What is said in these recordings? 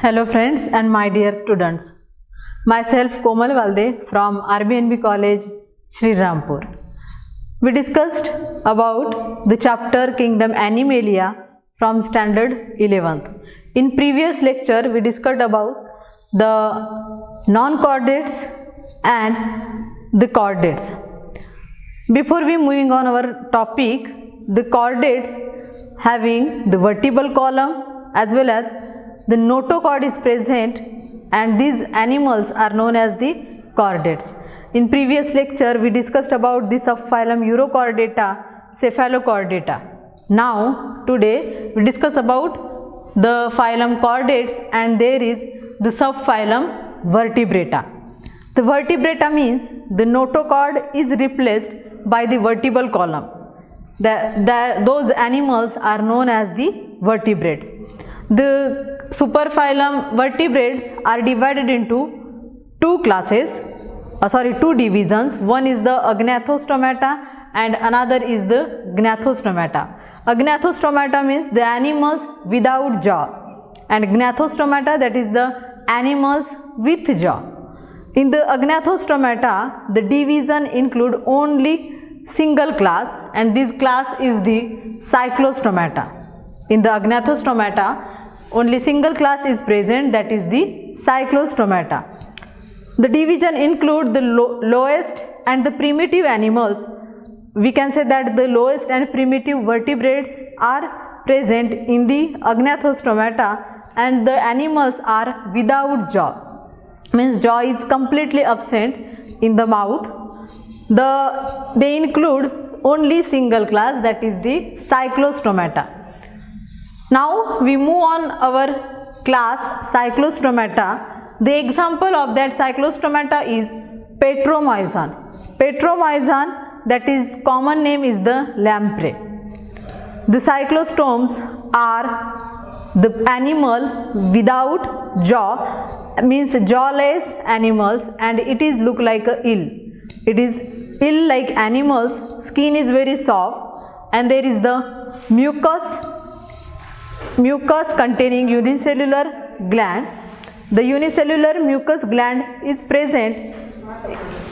Hello friends and my dear students. Myself Komal Valde from RBNB College, Sri Rampur. We discussed about the chapter Kingdom Animalia from standard 11th. In previous lecture we discussed about the non-chordates and the chordates. Before we moving on our topic, the chordates having the vertebral column as well as the notochord is present, and these animals are known as the chordates. In previous lecture we discussed about the subphylum Urochordata, Cephalochordata. Now today we discuss about the phylum Chordates, and there is the subphylum Vertebrata. The vertebrata means the notochord is replaced by the vertebral column. Those animals are known as the vertebrates. The superphylum vertebrates are divided into two divisions. One is the Agnathostomata and another is the Gnathostomata. Agnathostomata means the animals without jaw, and Gnathostomata, that is the animals with jaw. In the Agnathostomata, the division include only single class, and this class is the Cyclostomata. In the Agnathostomata, only single class is present, that is the Cyclostomata. The division include the lowest and the primitive animals. We can say that the lowest and primitive vertebrates are present in the Agnathostomata, and the animals are without jaw, means jaw is completely absent in the mouth. They include only single class, that is the Cyclostomata. Now we move on our class Cyclostomata. The example of that Cyclostomata is Petromyzon. Petromyzon, that is common name is the lamprey. The cyclostomes are the animal without jaw, means jawless animals, and it is look like a eel. It is eel like animals. Skin is very soft, and there is the mucus containing unicellular gland. The unicellular mucus gland is present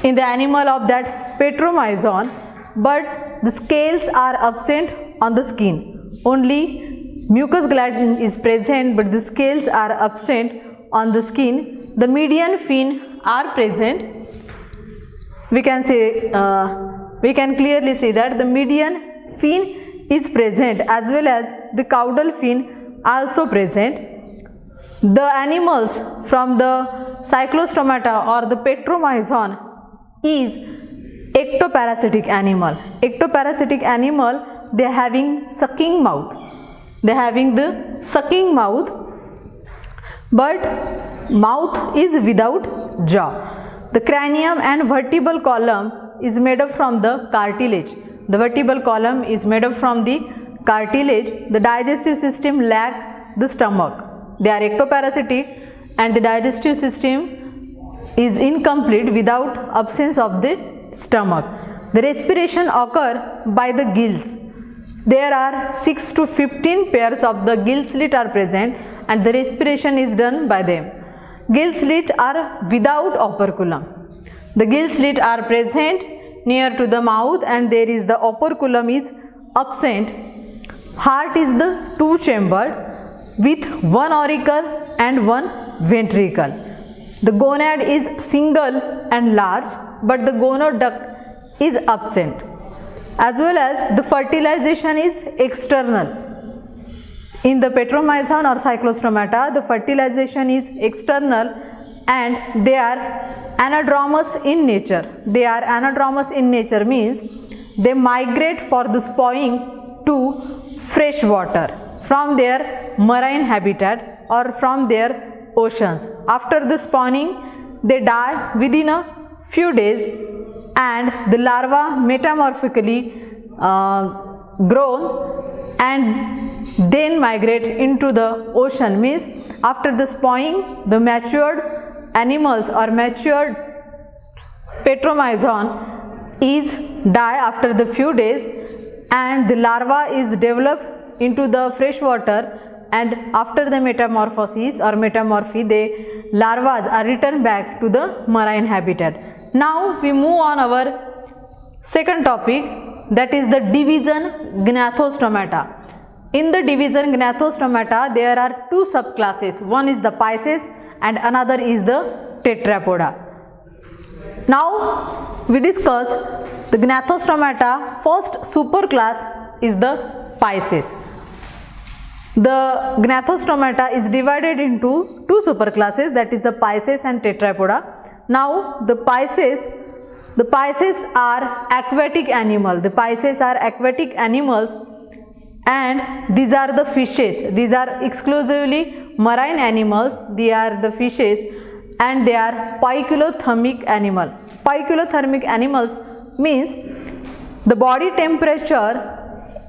in the animal of that Petromyzon, but the scales are absent on the skin. Only mucus gland is present, but the scales are absent on the skin. The median fin are present. We can clearly see that the median fin is present, as well as the caudal fin also present. The animals from the Cyclostomata or the Petromyzon is ectoparasitic animal. Ectoparasitic animal, they are having sucking mouth. They are having the sucking mouth, but mouth is without jaw. The cranium and vertebral column is made up from the cartilage. The vertebral column is made up from the cartilage. The digestive system lack the stomach. They are ectoparasitic, and the digestive system is incomplete without absence of the stomach. The respiration occur by the gills. There are 6 to 15 pairs of the gill slit are present, and the respiration is done by them. Gill slit are without operculum. The gill slit are present near to the mouth, and there is the operculum is absent. Heart is the two-chambered with one auricle and one ventricle. The gonad is single and large, but the gonoduct is absent. As well as the fertilization is external. In the Petromyzon or Cyclostomata, the fertilization is external, and they are anadromous in nature. They are anadromous in nature means they migrate for the spawning to fresh water from their marine habitat or from their oceans. After the spawning, they die within a few days, and the larva metamorphically grown and then migrate into the ocean. Means after the spawning, the matured animals or matured Petromyzon is die after the few days, and the larva is developed into the fresh water, and after the metamorphosis or metamorphy, the larvae are returned back to the marine habitat. Now we move on our second topic, that is the division Gnathostomata. In the division Gnathostomata, there are two subclasses. One is the Pisces and another is the Tetrapoda. Now we discuss the Gnathostomata. First superclass is the Pisces. The Gnathostomata is divided into two superclasses, that is the Pisces and Tetrapoda. Now the Pisces are aquatic animals. The Pisces are aquatic animals, and these are the fishes. These are exclusively marine animals. They are the fishes, and they are poikilothermic animal. Poikilothermic animals means the body temperature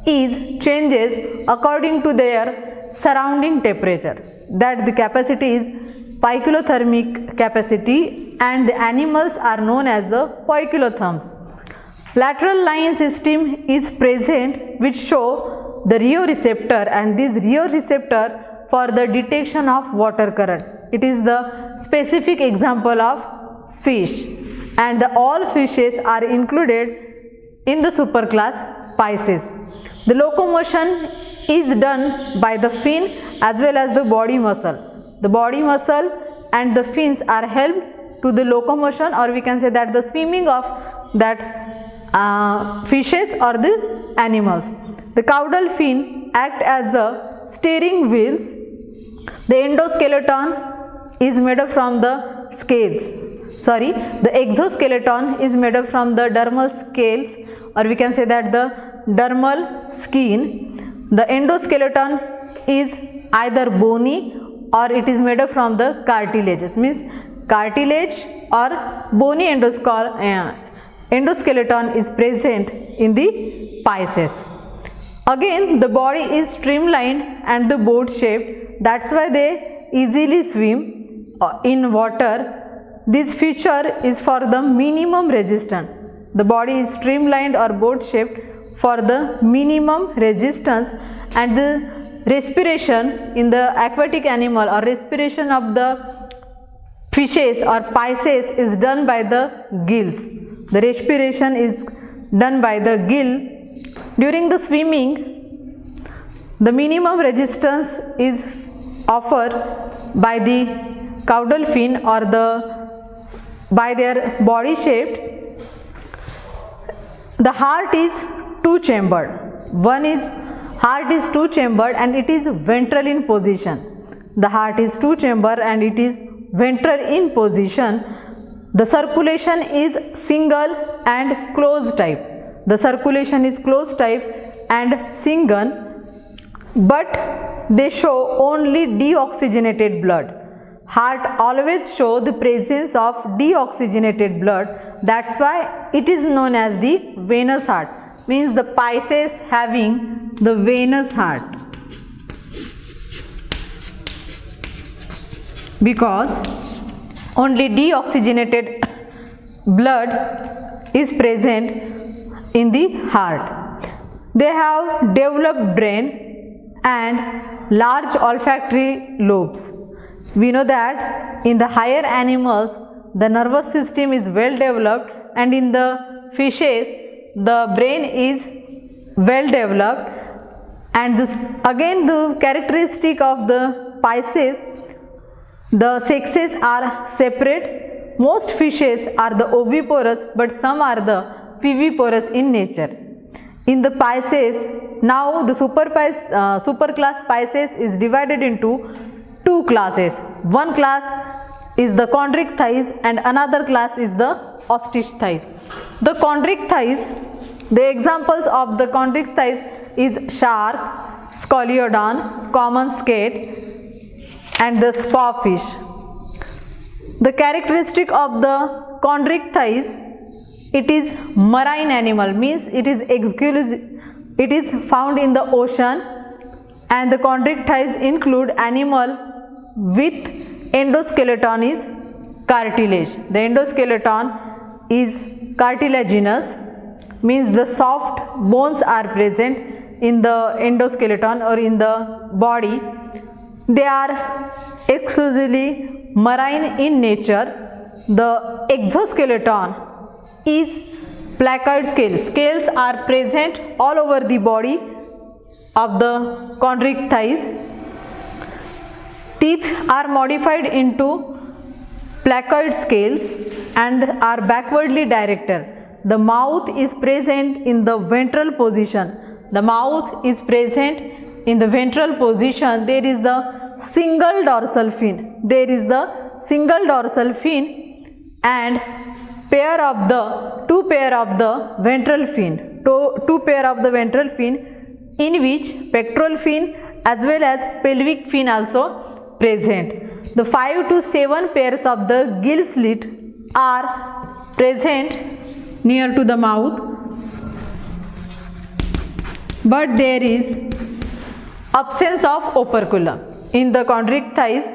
changes according to their surrounding temperature. That the capacity is poikilothermic capacity, and the animals are known as the poikilotherms. Lateral line system is present which show the rheoreceptor, and this rheoreceptor for the detection of water current. It is the specific example of fish, and all fishes are included in the superclass Pisces. The locomotion is done by the fin as well as the body muscle. The body muscle and the fins are helped to the locomotion, or we can say that the swimming of that fishes or the animals. The caudal fin act as a steering wheels. The endoskeleton is made up from the scales. The exoskeleton is made up from the dermal scales, or we can say that the dermal skin. The endoskeleton is either bony or it is made up from the cartilages, means cartilage or bony endoskeleton is present in the Pisces. Again, the body is streamlined and the boat shaped. That's why they easily swim in water. This feature is for the minimum resistance. The body is streamlined or boat shaped for the minimum resistance, and the respiration in the aquatic animal or respiration of the fishes or Pisces is done by the gills. The respiration is done by the gill. During the swimming, the minimum resistance is offered by the caudal fin or by their body shaped. The heart is two-chambered. Heart is two-chambered and it is ventral in position. The heart is two-chambered and it is ventral in position. The circulation is single and closed type. The circulation is closed type and single, but they show only deoxygenated blood. Heart always show the presence of deoxygenated blood. That's why it is known as the venous heart. Means the Pisces having the venous heart, because only deoxygenated blood is present in the heart. They have developed brain and large olfactory lobes. We know that in the higher animals the nervous system is well developed, and in the fishes the brain is well developed. And this again the characteristic of the Pisces, the sexes are separate. Most fishes are the oviparous, but some are the viviparous in nature. In the Pisces, now the superclass Pisces is divided into two classes. One class is the chondric thighs and another class is the ostrich thighs. The chondric thighs, the examples of the chondric thighs is shark, scoliodon, common skate and the spawfish. The characteristic of the chondric thighs, it is marine animal, means it is found in the ocean, and the chondric thighs include animal with endoskeleton is cartilage. The endoskeleton is cartilaginous, means the soft bones are present in the endoskeleton or in the body. They are exclusively marine in nature. The exoskeleton is placoid scales. Scales are present all over the body of the chondrichthyes. Teeth are modified into placoid scales and are backwardly directed. The mouth is present in the ventral position. The mouth is present in the ventral position. There is the single dorsal fin. There is the single dorsal fin and two pair of the ventral fin. Two pair of the ventral fin, in which pectoral fin as well as pelvic fin also present. The 5 to 7 pairs of the gill slit are present near to the mouth, but there is absence of operculum. In the chondrichthyes,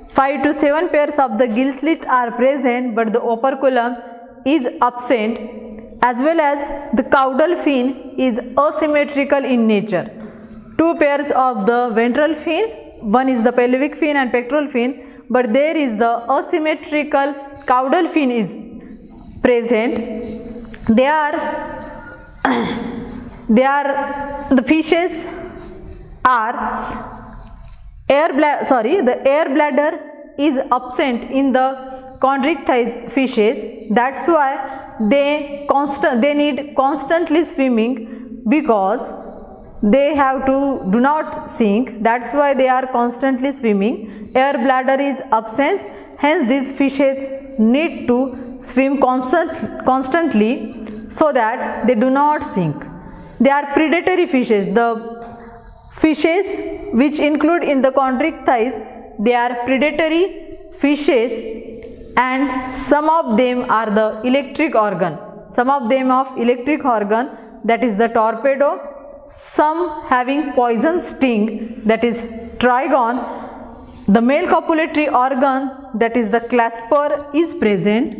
5 to 7 pairs of the gill slit are present, but the operculum is absent, as well as the caudal fin is asymmetrical in nature. 2 pairs of the ventral fin, one is the pelvic fin and pectoral fin, but there is the asymmetrical caudal fin is present. The fishes are the air bladder is absent in the chondrichthyes fishes. That's why they need constantly swimming, because they have to do not sink. That's why they are constantly swimming. Air bladder is absent, hence these fishes need to swim constantly so that they do not sink. They are predatory fishes. The fishes which include in the chondrichthyes, they are predatory fishes, and some of them are the electric organ. Some of them of electric organ, that is the torpedo. Some having poison sting, that is trigon. The male copulatory organ, that is the clasper, is present.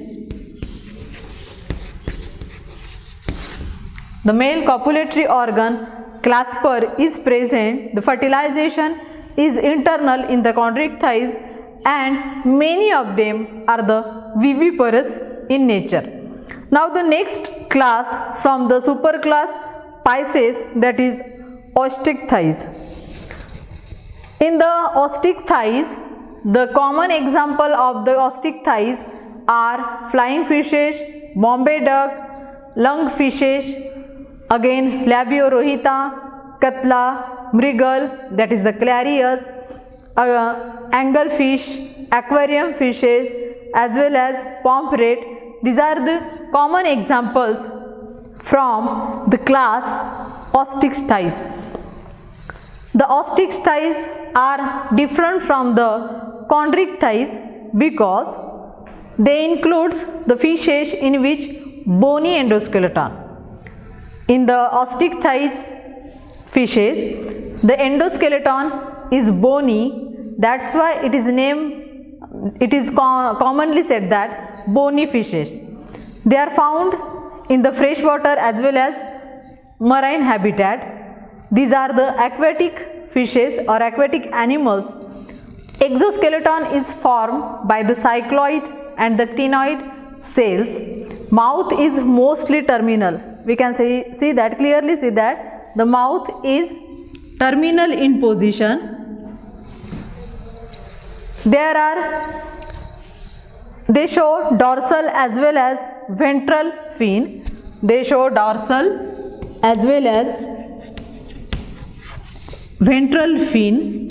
The male copulatory organ, clasper, is present. The fertilization is internal in the chondrichthyes, and many of them are the viviparous in nature. Now the next class from the superclass Pisces, that is osteichthyes. In the osteichthyes, the common example of the osteichthyes are flying fishes, Bombay duck, lungfishes, again Labiorhita, Katla, Mrigal, that is the Clarius, anglefish, aquarium fishes, as well as pomfret. These are the common examples from the class osteichthyes. The osteichthyes are different from the chondrichthyes because they include the fishes in which bony endoskeleton. In the osteichthyes fishes, the endoskeleton is bony. That's why it is commonly said that bony fishes. They are found in the freshwater as well as marine habitat. These are the aquatic fishes or aquatic animals. Exoskeleton is formed by the cycloid and the ctenoid cells. Mouth is mostly terminal. We can clearly see that the mouth is terminal in position. They show dorsal as well as ventral fin. They show dorsal as well as ventral fin.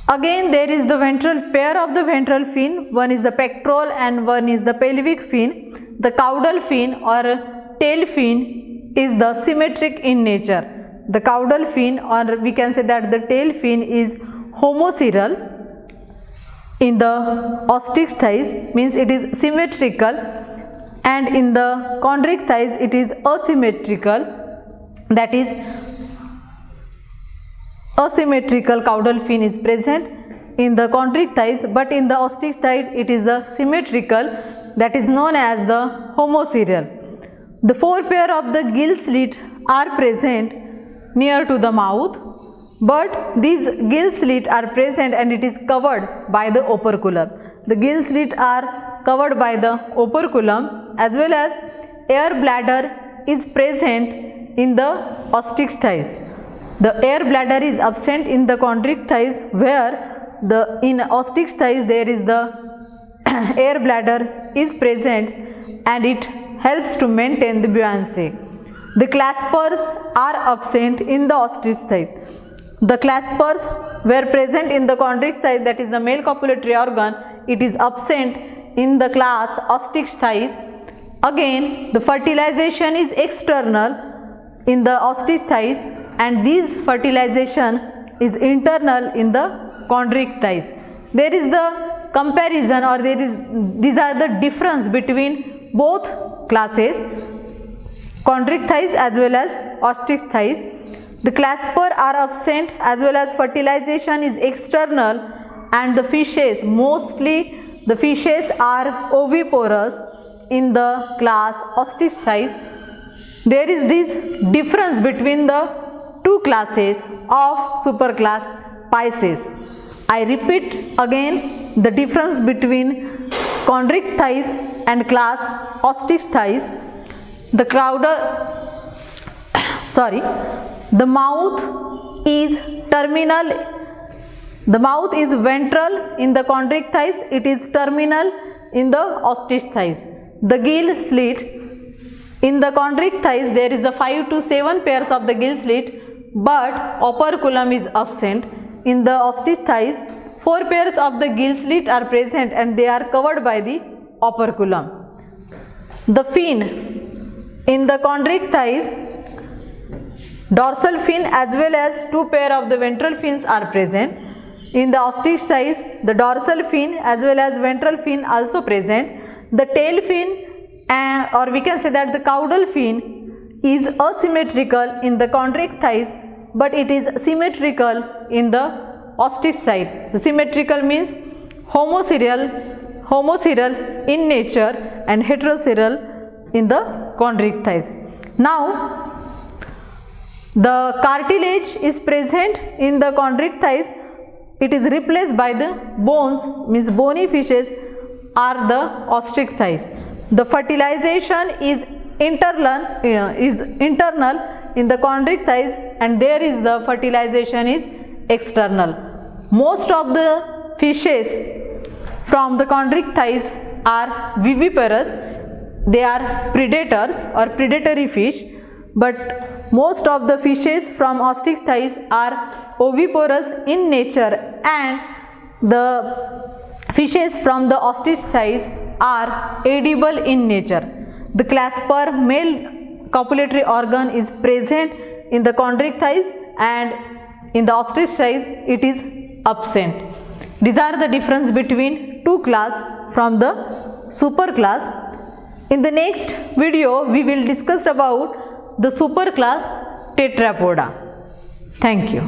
Again, there is the pair of the ventral fin. One is the pectoral and one is the pelvic fin. The caudal fin or tail fin is the symmetric in nature. The caudal fin, or we can say that the tail fin, is homoceral. In the osteichthyes, means it is symmetrical, and in the chondrichthyes it is asymmetrical. That is, asymmetrical caudal fin is present in the chondrichthyes, but in the osteichthyes it is the symmetrical, that is known as the homoceral. The 4 pair of the gill slit are present near to the mouth, but these gill slits are present and it is covered by the operculum. The gill slits are covered by the operculum, as well as air bladder is present in the ostrich thighs. The air bladder is absent in the chondric thighs, where in ostrich thighs there is the air bladder is present and it helps to maintain the buoyancy. The claspers are absent in the ostrich thighs. The claspers were present in the chondric thighs, that is the male copulatory organ. It is absent in the class ostrich thighs. Again, the fertilization is external in the ostrich thighs, and this fertilization is internal in the chondric thighs. There is the comparison, or these are the difference between both classes, chondric thighs as well as ostrich thighs. The clasper are absent as well as fertilization is external, and the fishes, mostly the fishes are oviporous in the class ostrich thighs. There is this difference between the two classes of superclass Pisces. I repeat again the difference between chondric thighs and class ostrich thighs. The mouth is terminal. The mouth is ventral in the chondric thighs. It is terminal in the ostrich thighs. The gill slit in the chondric thighs, there is the 5 to 7 pairs of the gill slit, but operculum is absent. In the ostrich thighs, 4 pairs of the gill slit are present and they are covered by the operculum. The fin in the chondric thighs, dorsal fin as well as 2 pair of the ventral fins are present. In the ostrich thighs, the dorsal fin as well as ventral fin also present. The tail fin, or we can say that the caudal fin, is asymmetrical in the chondric thighs, but it is symmetrical in the ostrich side. The symmetrical means homoserial in nature and heteroserial in the chondric thighs. Now, the cartilage is present in the chondric thighs. It is replaced by the bones, means bony fishes are the ostrich thighs. The fertilization is internal in the chondric thighs, and there is the fertilization is external. Most of the fishes from the chondric thighs are viviparous. They are predators or predatory fish, but most of the fishes from ostrich thighs are oviparous in nature, and the fishes from the ostrich thighs are edible in nature. The clasper, male copulatory organ, is present in the chondric thighs, and in the ostrich thighs it is absent. These are the difference between two class from the superclass. In the next video, we will discuss about the superclass Tetrapoda. Thank you.